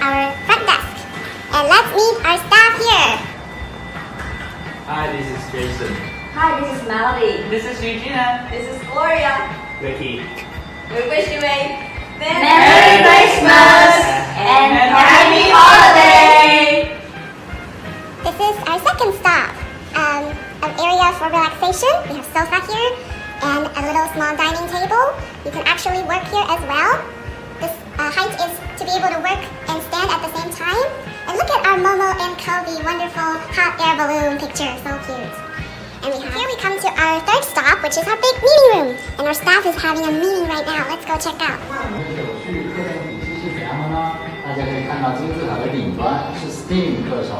our front desk. And let's meet our staff here. Hi, this is Jason. Hi, this is Melody. This is Regina. This is Gloria. Ricky. We wish you a Merry Christmas and Happy Holiday! This is our second stop. An area for relaxation. We have sofa here and a little small dining table. You can actually work here as well. This height is to be able to work and stand at the same time. And look at our Momo and Kobe wonderful hot air balloon picture. So cute. And here we come to our third stop, which is our big meeting room. And our staff is having a meeting right now. Let's go check out. 手续课程体系是怎样的呢？大家可以看到金字塔的顶端是 STEAM 课程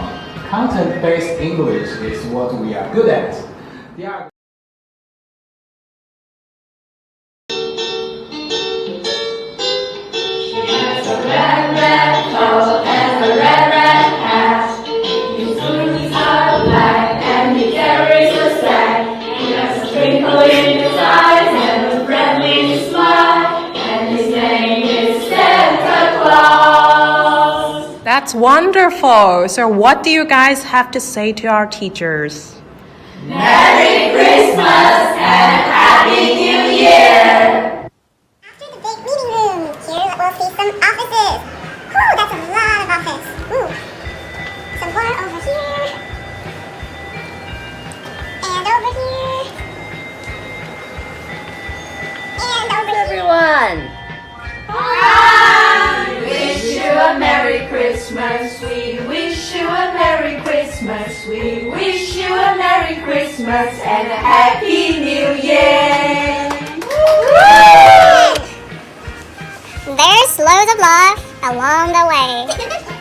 ，Content-based English is what we are good at。第二个。 That's wonderful. So what do you guys have to say to our teachers? Merry Christmas and Happy New Year! After the big meeting room, here we'll see some offices. Whew, that's a lot of office. Ooh. Some more over here. And over here. And over here. everyone. Wish you a Merry Christmas. We wish you a Merry Christmas. We wish you a Merry Christmas and a Happy New Year. There's loads of love along the way.